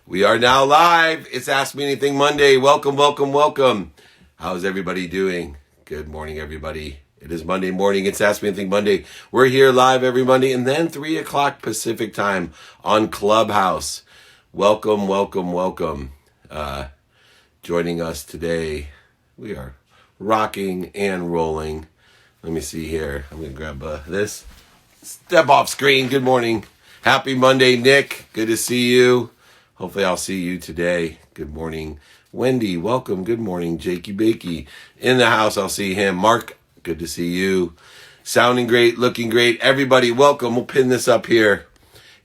We are now live. It's Ask Me Anything Monday. Welcome, welcome, welcome. How's everybody doing? Good morning, everybody. It is Monday morning. It's Ask Me Anything Monday. We're here live every Monday and then 3 o'clock Pacific time on Clubhouse. Welcome, welcome, welcome. Joining us today, we are rocking and rolling. Let me see here. I'm going to grab this. Step off screen. Good morning. Happy Monday, Nick. Good to see you. Hopefully I'll see you today. Good morning. Wendy, welcome. Good morning. Jakey, bakey. In the house, I'll see him. Mark, good to see you. Sounding great, looking great. Everybody, welcome. We'll pin this up here.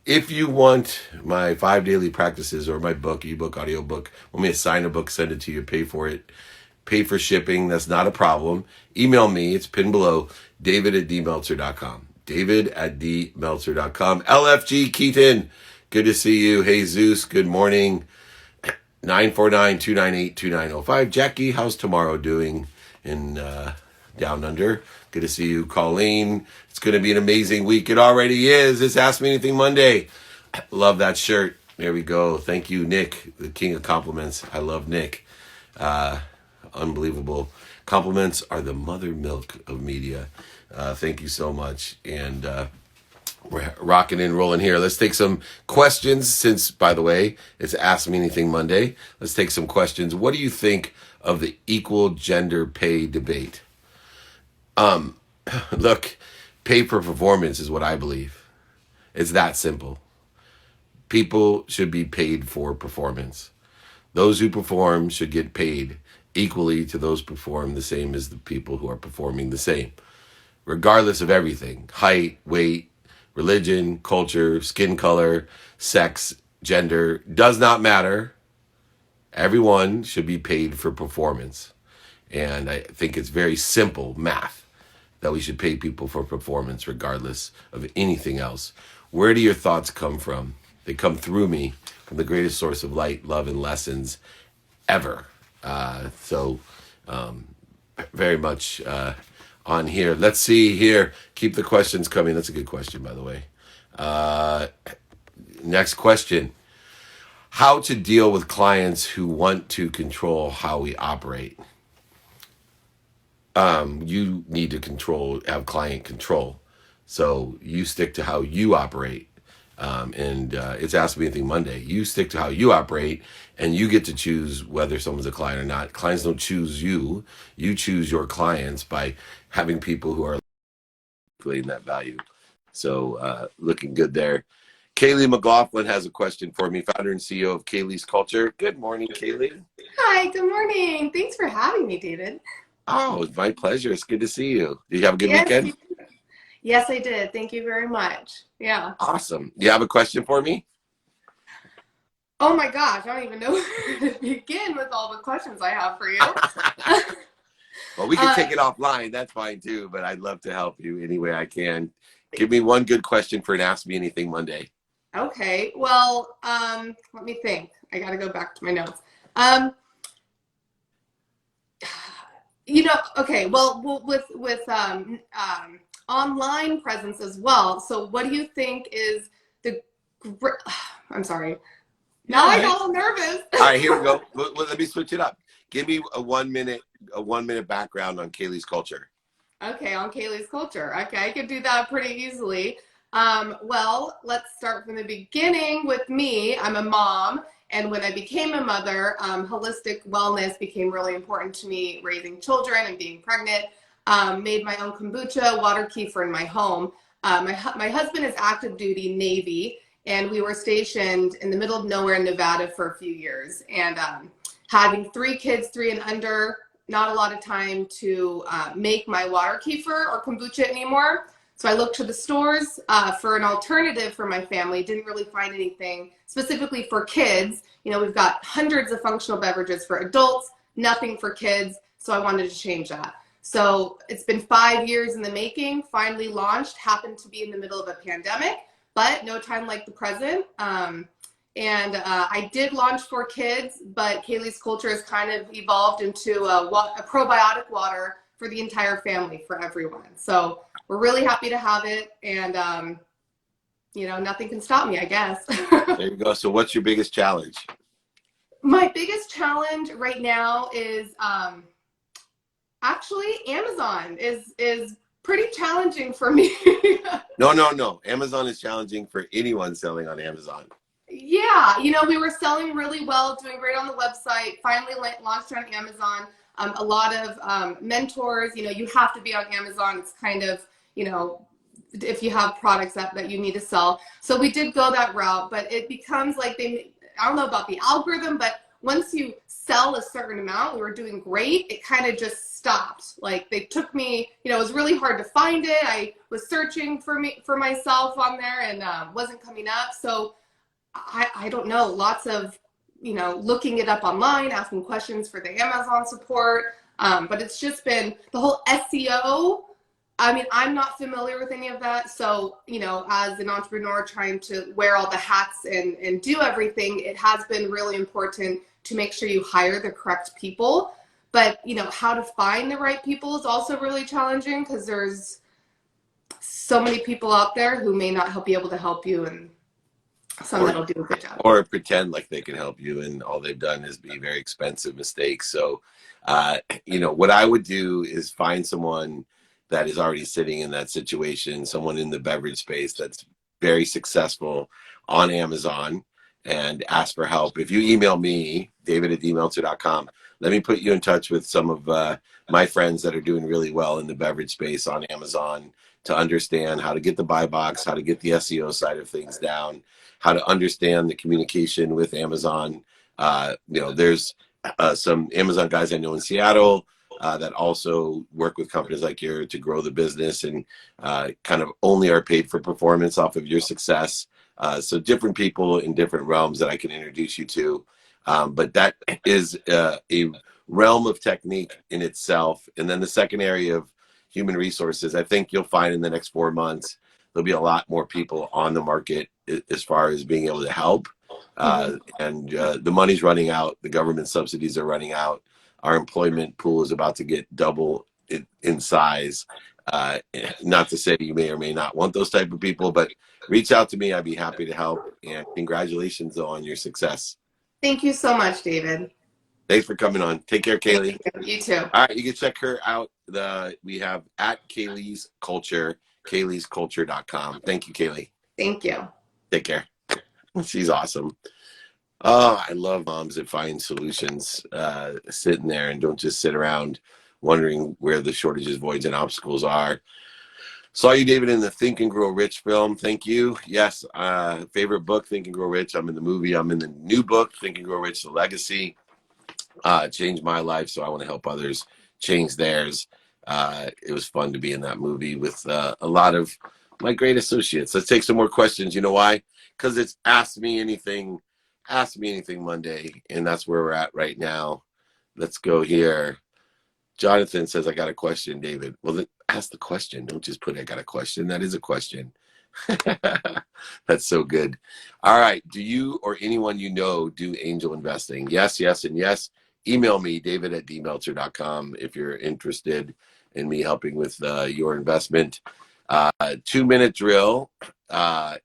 If you want my 5 daily practices or my book, ebook, audiobook, want me to sign a book, send it to you, pay for it, pay for shipping, that's not a problem. Email me, it's pinned below, david@dmeltzer.com. david@dmeltzer.com. LFG Keaton, good to see you. Hey, Zeus, good morning. 949-298-2905. Jackie, how's tomorrow doing in Down Under? Good to see you. Colleen, it's going to be an amazing week. It already is. It's Ask Me Anything Monday. Love that shirt. There we go. Thank you, Nick, the king of compliments. I love Nick. Unbelievable. Compliments are the mother milk of media. Thank you so much. And we're rocking and rolling here. Let's take some questions since, by the way, it's Ask Me Anything Monday. Let's take some questions. What do you think of the equal gender pay debate? Look, pay for performance is what I believe. It's that simple. People should be paid for performance. Those who perform should get paid equally to those perform the same as the people who are performing the same, regardless of everything: height, weight, religion, culture, skin color, sex, gender, does not matter. Everyone should be paid for performance. And I think it's very simple math that we should pay people for performance regardless of anything else. Where do your thoughts come from? They come through me from the greatest source of light, love, and lessons ever. Very much on here. Let's see here. Keep the questions coming. That's a good question, by the way. Next question. How to deal with clients who want to control how we operate. You need to have client control. So you stick to how you operate. It's Ask Me Anything Monday. You stick to how you operate, and you get to choose whether someone's a client or not. Clients don't choose you. You choose your clients by having people who are creating that value. So looking good there. Kaylee McLaughlin has a question for me, founder and CEO of Kaylee's Culture. Good morning, Kaylee. Hi, good morning. Thanks for having me, David. Oh, it's my pleasure. It's good to see you. Did you have a good weekend? Yes, I did. Thank you very much. Yeah. Awesome. Do you have a question for me? Oh my gosh, I don't even know where to begin with all the questions I have for you. Well, we can take it offline. That's fine too, but I'd love to help you any way I can. Give me one good question for an Ask Me Anything Monday. Okay. Well, let me think. I got to go back to my notes. Okay. Well, with online presence as well. So what do you think is I'm sorry. Now I got all nervous. All right, here we go. Let me switch it up. Give me a 1 minute background on Kaylee's Culture. Okay, on Kaylee's Culture. Okay, I could do that pretty easily. Well, let's start from the beginning with me. I'm a mom, and when I became a mother, holistic wellness became really important to me, raising children and being pregnant. Made my own kombucha, water kefir in my home. My husband is active duty Navy, and we were stationed in the middle of nowhere in Nevada for a few years. And having 3 kids, 3 and under, not a lot of time to make my water kefir or kombucha anymore. So I looked to the stores for an alternative for my family. Didn't really find anything specifically for kids. You know, we've got hundreds of functional beverages for adults, nothing for kids. So I wanted to change that. So it's been 5 years in the making, finally launched, happened to be in the middle of a pandemic, but no time like the present. I did launch for kids, but Kaylee's Culture has kind of evolved into a probiotic water for the entire family, for everyone. So we're really happy to have it, and nothing can stop me, I guess. There you go. So what's your biggest challenge? My biggest challenge right now is actually Amazon is pretty challenging for me. No. Amazon is challenging for anyone selling on Amazon. Yeah, we were selling really well, doing great on the website, finally launched on Amazon. A lot of mentors, you have to be on Amazon. It's kind of, if you have products that you need to sell. So we did go that route, but it becomes like I don't know about the algorithm, but once you sell a certain amount, we were doing great. It kind of just stopped. Like they took me, it was really hard to find it. I was searching for myself on there and wasn't coming up. So I don't know, lots of, looking it up online, asking questions for the Amazon support. But it's just been the whole SEO. I mean, I'm not familiar with any of that. So, as an entrepreneur trying to wear all the hats and do everything, it has been really important to make sure you hire the correct people. But, how to find the right people is also really challenging because there's so many people out there who may not be able to help you, and some that'll do a good job. Or pretend like they can help you, and all they've done is be very expensive mistakes. So, what I would do is find someone that is already sitting in that situation, someone in the beverage space that's very successful on Amazon, and ask for help. If you email me, david@meltzer.com, let me put you in touch with some of my friends that are doing really well in the beverage space on Amazon to understand how to get the buy box, how to get the SEO side of things down, how to understand the communication with Amazon. There's some Amazon guys I know in Seattle that also work with companies like yours to grow the business and kind of only are paid for performance off of your success. So different people in different realms that I can introduce you to. But that is a realm of technique in itself. And then the second area of human resources, I think you'll find in the next 4 months, there'll be a lot more people on the market as far as being able to help. And the money's running out. The government subsidies are running out. Our employment pool is about to get double in size. Not to say you may or may not want those type of people, but reach out to me. I'd be happy to help. And congratulations on your success. Thank you so much, David. Thanks for coming on. Take care, Kaylee. You too. All right, you can check her out. We have @Kaylee's Culture, kayleesculture.com. Thank you, Kaylee. Thank you. Take care. She's awesome. Oh, I love moms that find solutions, sitting there and don't just sit around wondering where the shortages, voids, and obstacles are. Saw you, David, in the Think and Grow Rich film. Thank you. Yes, favorite book, Think and Grow Rich. I'm in the movie. I'm in the new book, Think and Grow Rich, The Legacy. Changed my life, so I want to help others change theirs. It was fun to be in that movie with a lot of my great associates. Let's take some more questions. You know why? Because it's Ask Me Anything Monday, and that's where we're at right now. Let's go here. Jonathan says, I got a question, David. Well, then ask the question. Don't just put I got a question. That is a question. That's so good. All right. Do you or anyone you know do angel investing? Yes, yes, and yes. Email me, david@dmeltzer.com, if you're interested in me helping with your investment. 2-minute drill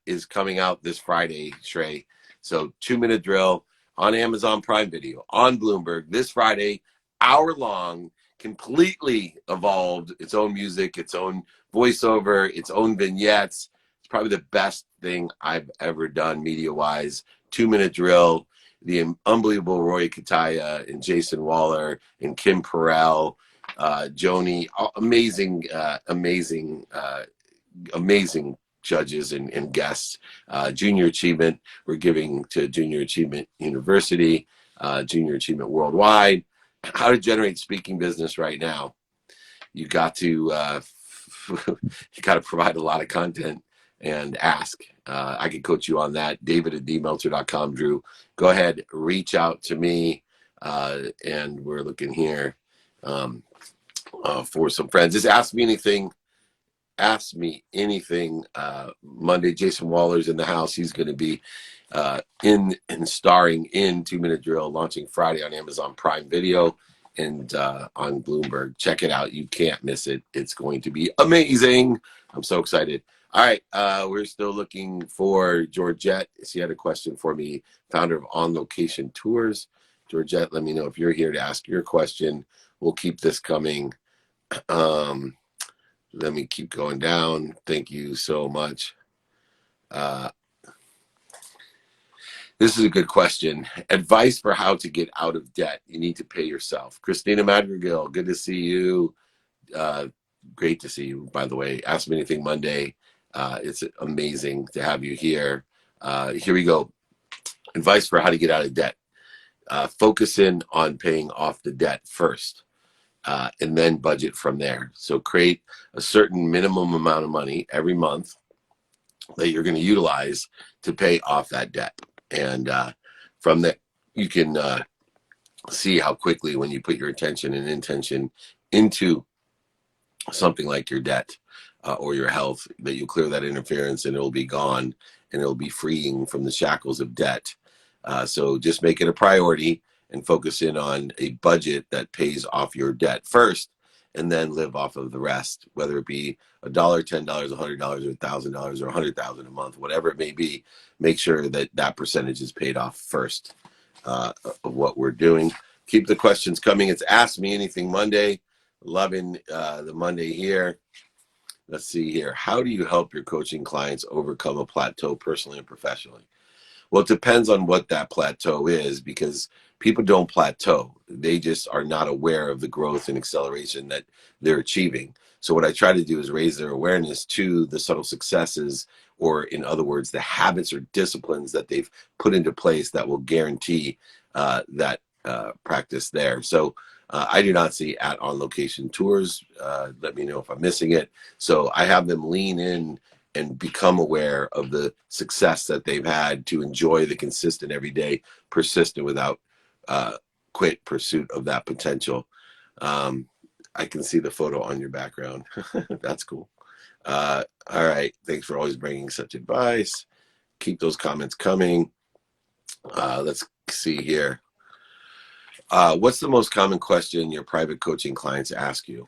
is coming out this Friday, Shrey. So 2-minute drill on Amazon Prime Video, on Bloomberg, this Friday, hour long, completely evolved, its own music, its own voiceover, its own vignettes. It's probably the best thing I've ever done media-wise. 2-minute drill, the unbelievable Roy Kataya and Jason Waller and Kim Perrell, Joni, amazing judges and guests. Junior Achievement, we're giving to Junior Achievement University, Junior Achievement Worldwide. How to generate speaking business right now. You got to provide a lot of content and ask. I can coach you on that. David@dmeltzer.com. Drew, go ahead, reach out to me, and we're looking here for some friends. Just ask me anything. Ask me anything. Monday, Jason Waller's in the house. He's going to be starring in 2-minute drill, launching Friday on Amazon Prime Video and on Bloomberg. Check it out. You can't miss it. It's going to be amazing. I'm so excited. All right, we're still looking for Georgette. She had a question for me, founder of On Location Tours. Georgette, let me know if you're here to ask your question. We'll keep this coming. Let me keep going down. Thank you so much. This is a good question. Advice for how to get out of debt. You need to pay yourself. Christina Madrigal, good to see you. Great to see you, by the way. Ask Me Anything Monday. It's amazing to have you here. Here we go. Advice for how to get out of debt. Focus in on paying off the debt first, and then budget from there. So create a certain minimum amount of money every month that you're going to utilize to pay off that debt. And from that, you can see how quickly, when you put your attention and intention into something like your debt or your health, that you clear that interference and it'll be gone, and it'll be freeing from the shackles of debt. So just make it a priority and focus in on a budget that pays off your debt first, and then live off of the rest, whether it be $1, $10, $100, or $1,000, or $100,000 a month, whatever it may be. Make sure that that percentage is paid off first of what we're doing. Keep the questions coming. It's Ask Me Anything Monday. Loving the Monday here. Let's see here. How do you help your coaching clients overcome a plateau personally and professionally? Well, it depends on what that plateau is, because people don't plateau. They just are not aware of the growth and acceleration that they're achieving. So what I try to do is raise their awareness to the subtle successes, or in other words, the habits or disciplines that they've put into place that will guarantee that practice there. So I do not see at On Location Tours. Let me know if I'm missing it. So I have them lean in and become aware of the success that they've had, to enjoy the consistent, everyday, persistent, without quit pursuit of that potential. I can see the photo on your background. That's cool. All right. Thanks for always bringing such advice. Keep those comments coming. Let's see here. What's the most common question your private coaching clients ask you?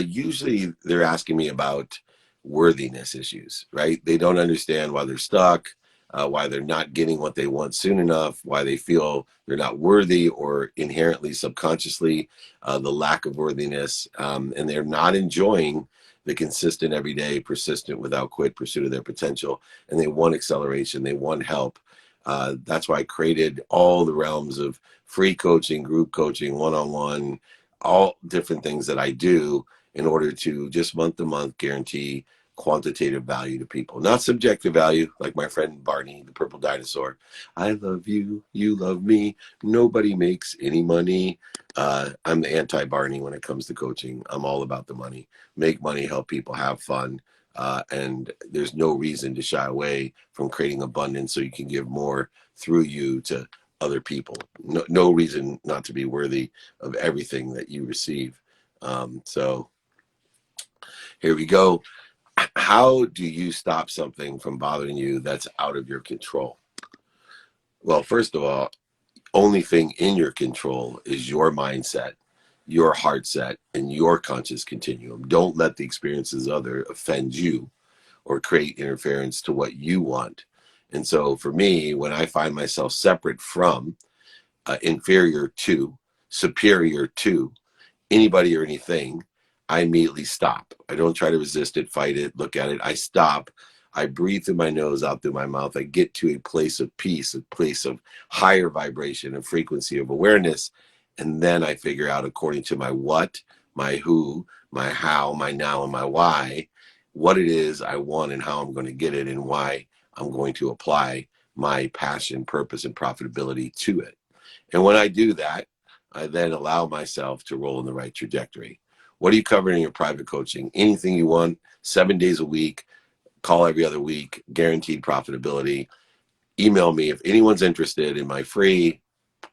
Usually they're asking me about worthiness issues, right? They don't understand why they're stuck, why they're not getting what they want soon enough, why they feel they're not worthy, or inherently, subconsciously, the lack of worthiness, and they're not enjoying the consistent, everyday, persistent, without quit pursuit of their potential, and they want acceleration, they want help. That's why I created all the realms of free coaching, group coaching, one-on-one, all different things that I do, in order to just month to month guarantee quantitative value to people, not subjective value, like my friend Barney, the purple dinosaur. I love you, you love me, nobody makes any money. I'm the anti-Barney when it comes to coaching. I'm all about the money. Make money, help people have fun. And there's no reason to shy away from creating abundance, so you can give more through you to other people. No reason not to be worthy of everything that you receive. So here we go. How do you stop something from bothering you that's out of your control? Well, first of all, only thing in your control is your mindset, your heart set, and your conscious continuum. Don't let the experiences of others offend you or create interference to what you want. And so for me, when I find myself separate from, inferior to, superior to anybody or anything, I immediately stop. I don't try to resist it, fight it, look at it. I stop. I breathe through my nose, out through my mouth. I get to a place of peace, a place of higher vibration and frequency of awareness. And then I figure out, according to my what, my who, my how, my now, and my why, what it is I want and how I'm going to get it, and why I'm going to apply my passion, purpose, and profitability to it. And when I do that, I then allow myself to roll in the right trajectory. What are you covering in your private coaching? Anything you want, 7 days a week, call every other week, guaranteed profitability. Email me if anyone's interested in my free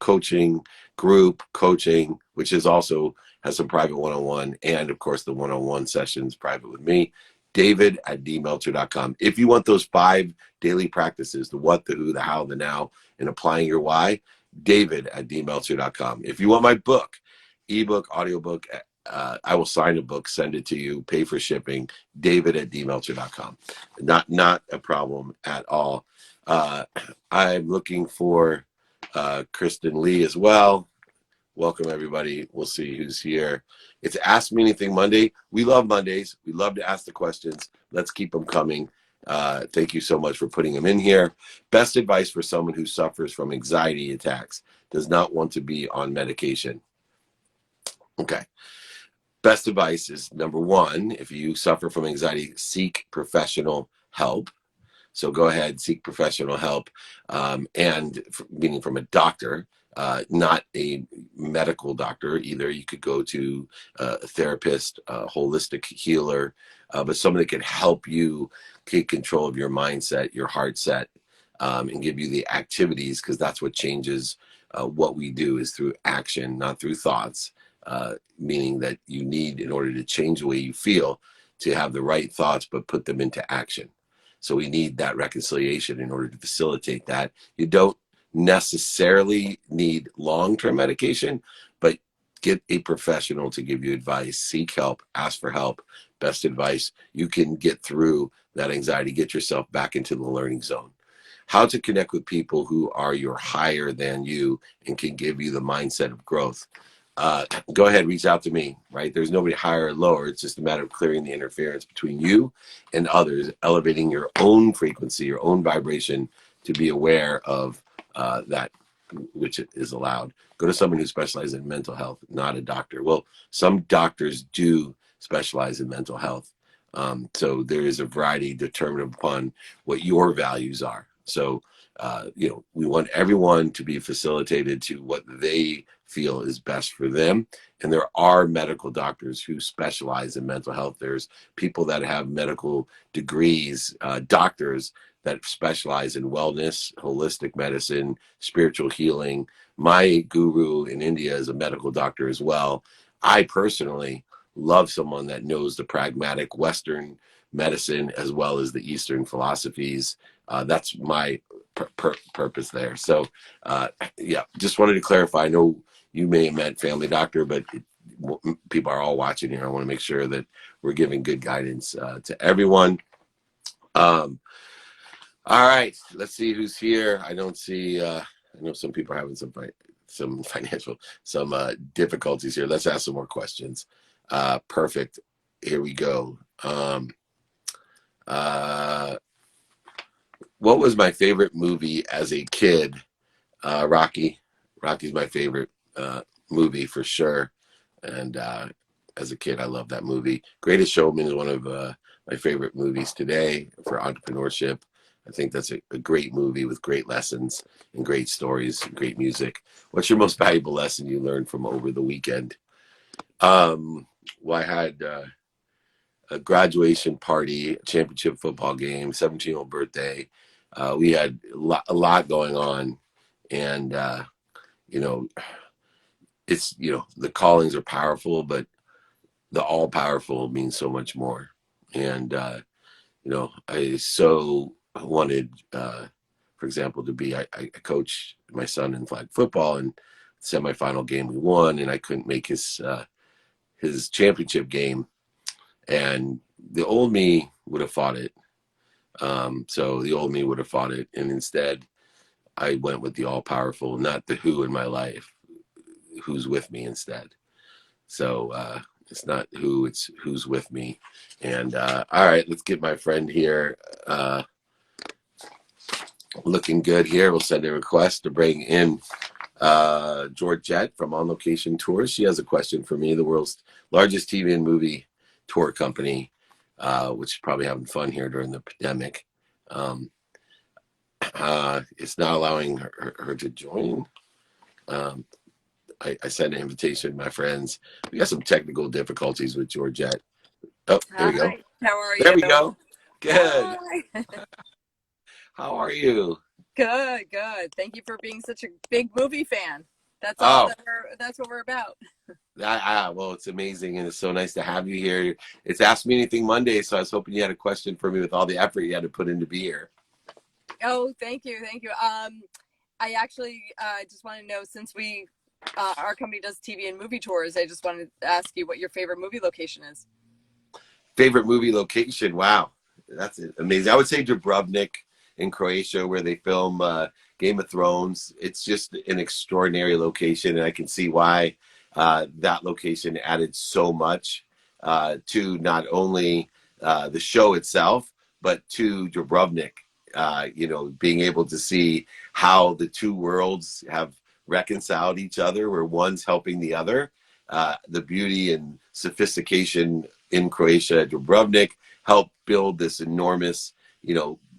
coaching, group coaching, which is also has some private one-on-one, and of course the one-on-one sessions private with me, david@dmeltzer.com. If you want those 5 daily practices, the what, the who, the how, the now, and applying your why, david@dmeltzer.com. If you want my book, ebook, audiobook, I will sign a book, send it to you, pay for shipping, david@dmeltzer.com. Not a problem at all. I'm looking for Kristen Lee as well. Welcome, everybody. We'll see who's here. It's Ask Me Anything Monday. We love Mondays. We love to ask the questions. Let's keep them coming. Thank you so much for putting them in here. Best advice for someone who suffers from anxiety attacks, does not want to be on medication. Okay. Best advice is, number one, if you suffer from anxiety, seek professional help. So go ahead, seek professional help, meaning from a doctor, not a medical doctor either. You could go to a therapist, a holistic healer, but someone that can help you take control of your mindset, your heart set, and give you the activities, because that's what changes what we do is through action, not through thoughts, meaning that you need, in order to change the way you feel, to have the right thoughts, but put them into action. So we need that reconciliation in order to facilitate that. You don't necessarily need long-term medication, but get a professional to give you advice. Seek help, ask for help. Best advice, you can get through that anxiety, get yourself back into the learning zone. How to connect with people who are your higher than you and can give you the mindset of growth. Go ahead, reach out to me, right? There's nobody higher or lower. It's just a matter of clearing the interference between you and others, elevating your own frequency, your own vibration, to be aware of that which is allowed. Go to someone who specializes in mental health, not a doctor. Well, some doctors do specialize in mental health. So there is a variety determined upon what your values are. So, we want everyone to be facilitated to what they feel is best for them. And there are medical doctors who specialize in mental health. There's people that have medical degrees, doctors that specialize in wellness, holistic medicine, spiritual healing. My guru in India is a medical doctor as well. I personally love someone that knows the pragmatic Western medicine as well as the Eastern philosophies. That's my purpose there. So, just wanted to clarify. I know you may have meant family doctor, but people are all watching here. I want to make sure that we're giving good guidance to everyone. All right, let's see who's here. I don't see. I know some people are having some financial difficulties here. Let's ask some more questions. Perfect. Here we go. What was my favorite movie as a kid? Rocky. Rocky's my favorite movie for sure. And as a kid, I love that movie. Greatest Showman is one of my favorite movies today for entrepreneurship. I think that's a great movie with great lessons and great stories, and great music. What's your most valuable lesson you learned from over the weekend? Well, I had a graduation party, a championship football game, 17-year-old birthday. We had a lot going on, and it's the callings are powerful, but the all powerful means so much more. And I so wanted, for example, to be I coach my son in flag football, and semifinal game we won, and I couldn't make his championship game, and the old me would have fought it. So the old me would have fought it, and instead I went with the all-powerful, not the who in my life, who's with me instead. So it's not who, it's who's with me. And all right, let's get my friend here looking good here. We'll send a request to bring in Georgette from On Location Tours. She has a question for me. The world's largest TV and movie tour company, which is probably having fun here during the pandemic. It's not allowing her to join. I sent an invitation to my friends. We got some technical difficulties with Georgette. Oh, there we go. Hi, how are you? There we go. Good. Hi. How are you? Good. Thank you for being such a big movie fan. That's all. That's what we're about. Well, it's amazing, and it's so nice to have you here. It's Ask Me Anything Monday, so I was hoping you had a question for me with all the effort you had to put in to be here. Oh, thank you. I actually just want to know, since we our company does TV and movie tours. I just wanted to ask you what your favorite movie location is. Favorite movie location? Wow, that's amazing. I would say Dubrovnik in Croatia, where they film Game of Thrones. It's just an extraordinary location, and I can see why that location added so much to not only the show itself, but to Dubrovnik. Being able to see how the two worlds have reconciled each other, where one's helping the other. The beauty and sophistication in Croatia, Dubrovnik, helped build this enormous,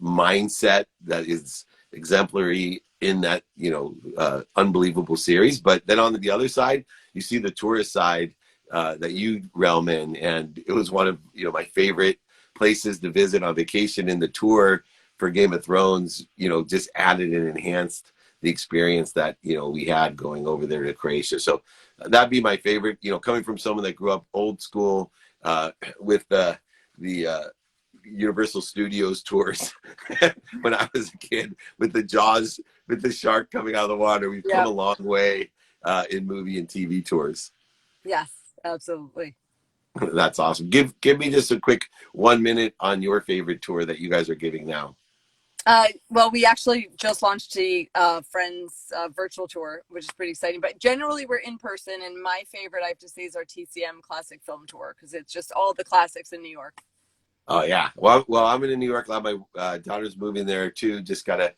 mindset that is exemplary in that, unbelievable series. But then on the other side, you see the tourist side that you realm in, and it was one of my favorite places to visit on vacation. In the tour for Game of Thrones, just added and enhanced the experience that we had going over there to Croatia. So that'd be my favorite. Coming from someone that grew up old school with the Universal Studios tours when I was a kid, with the Jaws, with the shark coming out of the water. We've come a long way in movie and TV tours. Yes, absolutely. That's awesome. Give me just a quick 1 minute on your favorite tour that you guys are giving now. Well, we actually just launched the Friends virtual tour, which is pretty exciting. But generally, we're in person. And my favorite, I have to say, is our TCM Classic Film Tour, because it's just all the classics in New York. Oh yeah. Well, I'm in New York. My daughter's moving there too. Just got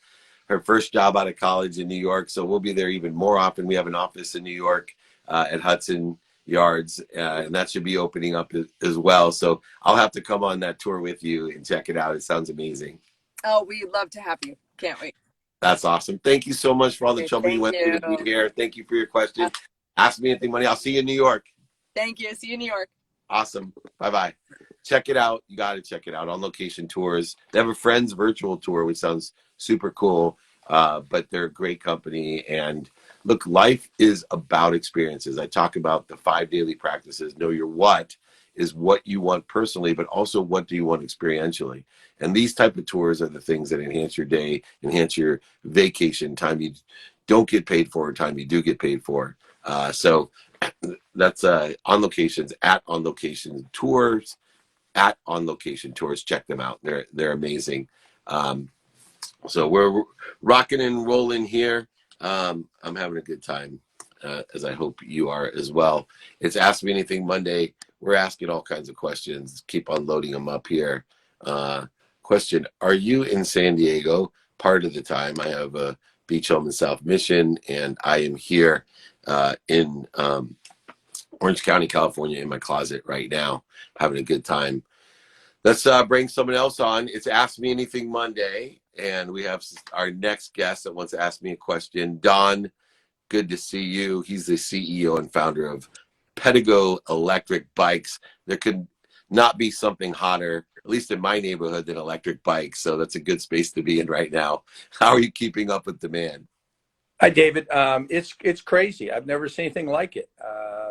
her first job out of college in New York, so we'll be there even more often. We have an office in New York at Hudson Yards, and that should be opening up as well. So I'll have to come on that tour with you and check it out. It sounds amazing. Oh, we'd love to have you. Can't wait. That's awesome. Thank you so much for all the trouble you went through to be here. Thank you for your question. Ask me anything, money. I'll see you in New York. Thank you. See you in New York. Awesome. Bye-bye. Check it out. You got to check it out. On Location Tours. They have a Friends virtual tour, which sounds super cool. But they're a great company. And look, life is about experiences. I talk about the 5 daily practices. Know your what is what you want personally, but also what do you want experientially. And these type of tours are the things that enhance your day, enhance your vacation, time you don't get paid for, time you do get paid for. So that's On Locations, at On Location Tours, at On Location Tours. Check them out. They're amazing. So we're rocking and rolling here. I'm having a good time, as I hope you are as well. It's Ask Me Anything Monday. We're asking all kinds of questions. Keep on loading them up here. Question: are you in San Diego part of the time? I have a beach home in South Mission, and I am here in Orange County, California, in my closet right now, having a good time. Let's bring someone else on. It's Ask Me Anything Monday, and we have our next guest that wants to ask me a question. Don, good to see you. He's the CEO and founder of Pedigo Electric Bikes. There could not be something hotter, at least in my neighborhood, than electric bikes. So that's a good space to be in right now. How are you keeping up with demand? Hi, David. It's crazy. I've never seen anything like it,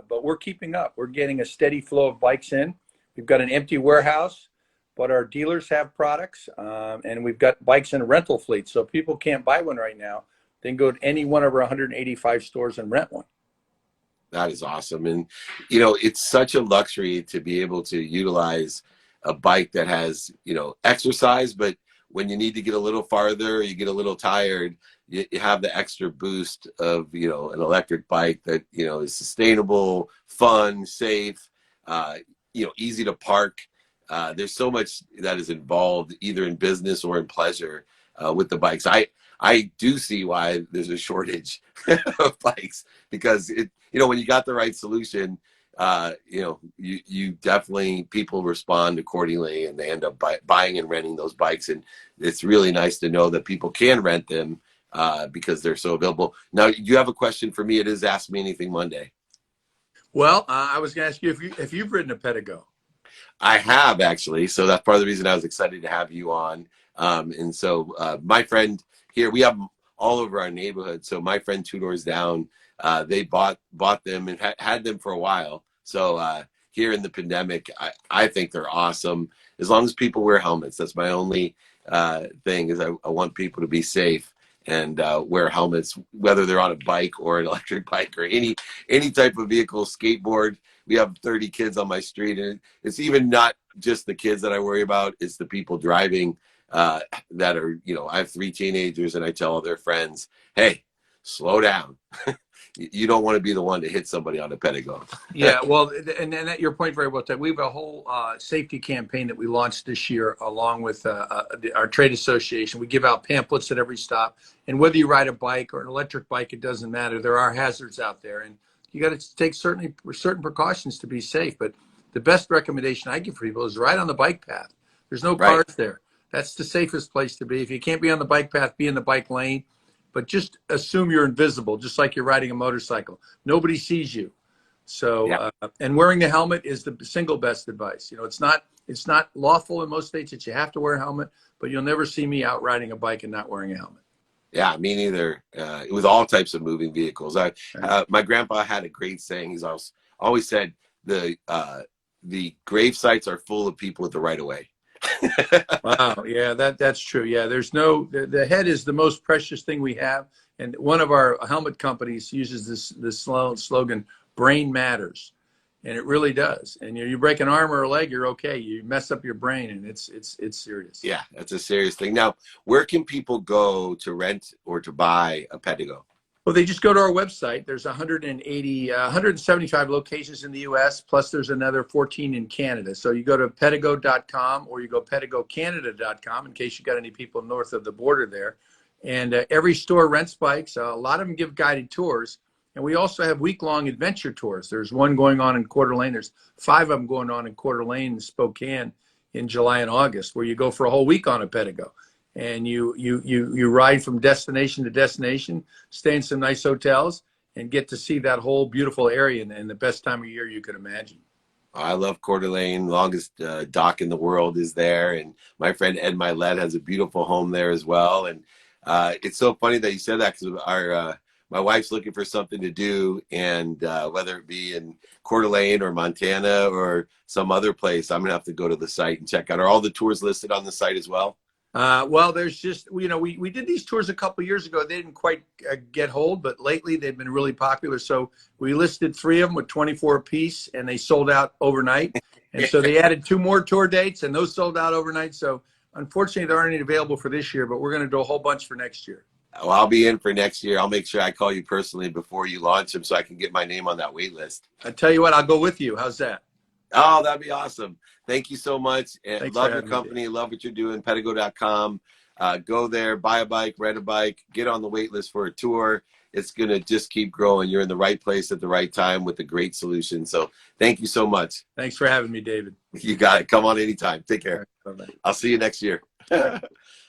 but we're keeping up. We're getting a steady flow of bikes in. We've got an empty warehouse, but our dealers have products, and we've got bikes in a rental fleet. So if people can't buy one right now, they can go to any one of our 185 stores and rent one. That is awesome. And, it's such a luxury to be able to utilize a bike that has, exercise, but when you need to get a little farther, you get a little tired, you have the extra boost of, an electric bike that, is sustainable, fun, safe, easy to park. There's so much that is involved either in business or in pleasure with the bikes. I do see why there's a shortage of bikes, because when you got the right solution, you definitely, people respond accordingly, and they end up buying and renting those bikes. And it's really nice to know that people can rent them because they're so available. Now, you have a question for me. It is Ask Me Anything Monday. Well, I was going to ask you if you've ridden a Pedigo. I have, actually. So that's part of the reason I was excited to have you on. And so my friend here, we have them all over our neighborhood. So my friend 2 doors down, they bought them and had them for a while. So here in the pandemic, I think they're awesome. As long as people wear helmets. That's my only thing, is I want people to be safe. and wear helmets, whether they're on a bike or an electric bike or any type of vehicle, skateboard. We have 30 kids on my street, and it's even not just the kids that I worry about. It's the people driving that are, I have 3 teenagers, and I tell all their friends, hey, slow down. You don't want to be the one to hit somebody on a pedigo. Yeah, well, and that your point very well taken. We have a whole safety campaign that we launched this year, along with our trade association. We give out pamphlets at every stop, and whether you ride a bike or an electric bike, it doesn't matter. There are hazards out there, and you got to take certain precautions to be safe. But the best recommendation I give for people is ride on the bike path. There's no cars there. That's the safest place to be. If you can't be on the bike path, be in the bike lane. But just assume you're invisible, just like you're riding a motorcycle. Nobody sees you. So, and wearing the helmet is the single best advice. It's not lawful in most states that you have to wear a helmet, but you'll never see me out riding a bike and not wearing a helmet. Yeah, me neither. With all types of moving vehicles. My grandpa had a great saying. He's always said the grave sites are full of people with the right of way. Wow. Yeah, that's true. Yeah, the head is the most precious thing we have. And one of our helmet companies uses this slogan, brain matters. And it really does. And you break an arm or a leg, you're okay. You mess up your brain, and it's serious. Yeah, that's a serious thing. Now, where can people go to rent or to buy a pedigo? Well, they just go to our website. There's 175 locations in the U.S., plus there's another 14 in Canada. So you go to pedigo.com or you go pedigocanada.com in case you got any people north of the border there. And every store rents bikes. A lot of them give guided tours. And we also have week-long adventure tours. There's one going on in Coeur d'Alene. There's 5 of them going on in Coeur d'Alene and Spokane in July and August, where you go for a whole week on a pedigo. And you ride from destination to destination, stay in some nice hotels, and get to see that whole beautiful area in the best time of year you could imagine. I love Coeur d'Alene. Longest dock in the world is there. And my friend Ed Milet has a beautiful home there as well. And it's so funny that you said that, because my wife's looking for something to do, and whether it be in Coeur d'Alene or Montana or some other place, I'm going to have to go to the site and check out. Are all the tours listed on the site as well? Well, there's just, we did these tours a couple of years ago. They didn't quite get hold, but lately they've been really popular. So we listed 3 of them with 24 apiece, and they sold out overnight. And so they added 2 more tour dates, and those sold out overnight. So unfortunately, there aren't any available for this year, but we're going to do a whole bunch for next year. Well, I'll be in for next year. I'll make sure I call you personally before you launch them so I can get my name on that wait list. I tell you what, I'll go with you. How's that? Oh, that'd be awesome. Thank you so much. And Thanks love your company. Love what you're doing. Pedigo.com. Go there, buy a bike, rent a bike, get on the wait list for a tour. It's going to just keep growing. You're in the right place at the right time with a great solution. So thank you so much. Thanks for having me, David. You got it. Come on anytime. Take care. All right, bye-bye. I'll see you next year.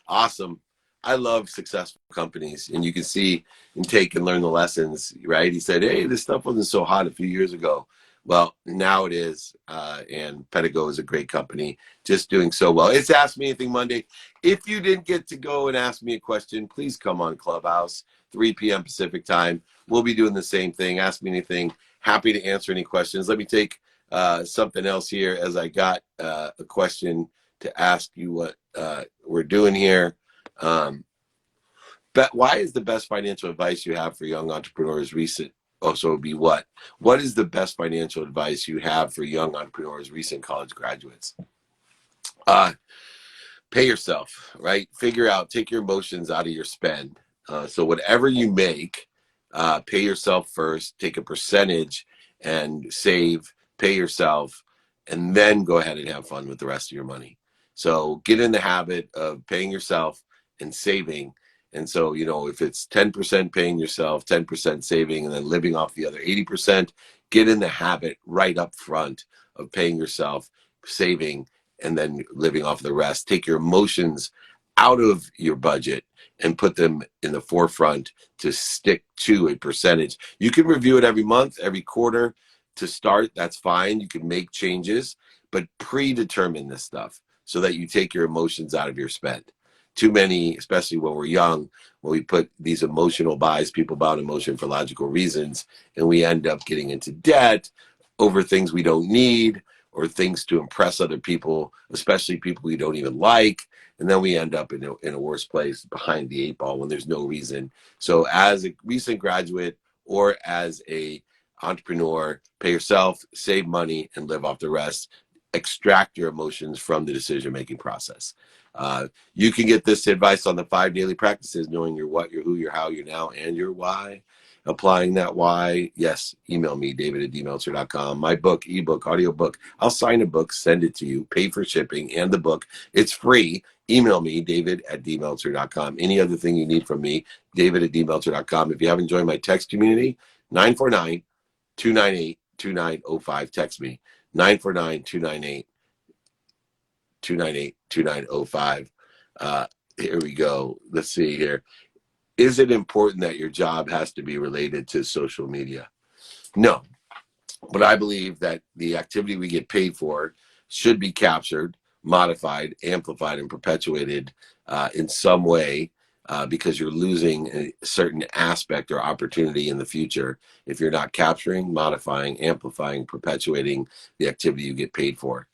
Awesome. I love successful companies, and you can see and take and learn the lessons, right? He said, hey, this stuff wasn't so hot a few years ago. Well, now it is, and Pedigo is a great company, just doing so well. It's Ask Me Anything Monday. If you didn't get to go and ask me a question, please come on Clubhouse, 3 p.m. Pacific time. We'll be doing the same thing. Ask me anything. Happy to answer any questions. Let me take something else here, as I got a question to ask you what we're doing here. But why is the best financial advice you have for young entrepreneurs recent? Also, it'd be what is the best financial advice you have for young entrepreneurs, recent college graduates? Pay yourself, right? Figure out, take your emotions out of your spend. So whatever you make, pay yourself first, take a percentage and save, pay yourself, and then go ahead and have fun with the rest of your money. So get in the habit of paying yourself and saving. And so, if it's 10% paying yourself, 10% saving, and then living off the other 80%, get in the habit right up front of paying yourself, saving, and then living off the rest. Take your emotions out of your budget and put them in the forefront to stick to a percentage. You can review it every month, every quarter to start. That's fine. You can make changes, but predetermine this stuff so that you take your emotions out of your spend. Too many, especially when we're young, when we put these emotional buys, people buy emotion for logical reasons, and we end up getting into debt over things we don't need, or things to impress other people, especially people we don't even like. And then we end up in a worse place behind the eight ball when there's no reason. So as a recent graduate or as a entrepreneur, pay yourself, save money, and live off the rest. Extract your emotions from the decision-making process. You can get this advice on the 5 daily practices, knowing your what, your who, your how, your now, and your why. Applying that why, yes, email me, david@dmeltzer.com. My book, ebook, audiobook. I'll sign a book, send it to you, pay for shipping and the book. It's free. Email me, david@dmeltzer.com. Any other thing you need from me, david@dmeltzer.com. If you haven't joined my text community, 949-298-2905. Text me, 949-298-2905. Here we go. Let's see here. Is it important that your job has to be related to social media? No, but I believe that the activity we get paid for should be captured, modified, amplified, and perpetuated in some way because you're losing a certain aspect or opportunity in the future if you're not capturing, modifying, amplifying, perpetuating the activity you get paid for.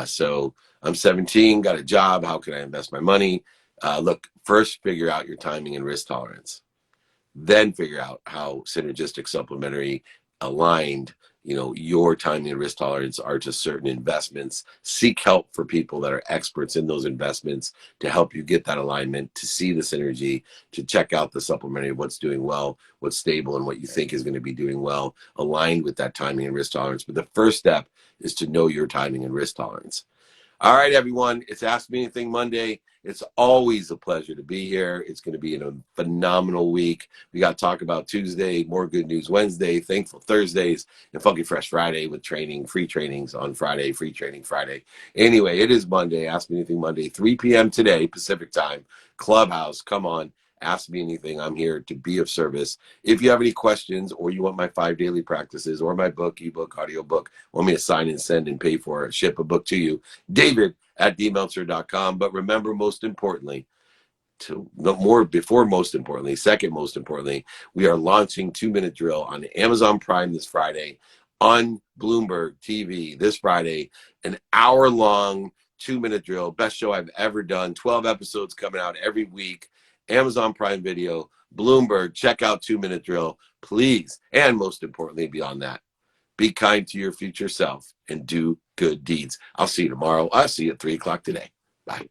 So I'm 17, got a job. How can I invest my money? Look, first figure out your timing and risk tolerance. Then figure out how synergistic, supplementary, aligned, your timing and risk tolerance are to certain investments. Seek help for people that are experts in those investments to help you get that alignment, to see the synergy, to check out the supplementary, what's doing well, what's stable, and what you think is going to be doing well, aligned with that timing and risk tolerance. But the first step is to know your timing and risk tolerance. All right, everyone. It's Ask Me Anything Monday. It's always a pleasure to be here. It's going to be a phenomenal week. We got to talk about Tuesday, more good news Wednesday, thankful Thursdays, and Funky Fresh Friday with training, free trainings on Friday, free training Friday. Anyway, it is Monday. Ask Me Anything Monday, 3 p.m. today, Pacific time. Clubhouse, come on. Ask me anything. I'm here to be of service. If you have any questions or you want my 5 daily practices or my book, ebook, audiobook, want me to sign and send and pay for it, ship a book to you, david@dmeltzer.com. But remember, most importantly, second most importantly, we are launching 2-Minute Drill on Amazon Prime this Friday, on Bloomberg TV this Friday, an hour-long 2-Minute Drill, best show I've ever done, 12 episodes coming out every week, Amazon Prime Video, Bloomberg, check out 2-Minute Drill, please. And most importantly, beyond that, be kind to your future self and do good deeds. I'll see you tomorrow. I'll see you at 3 o'clock today. Bye.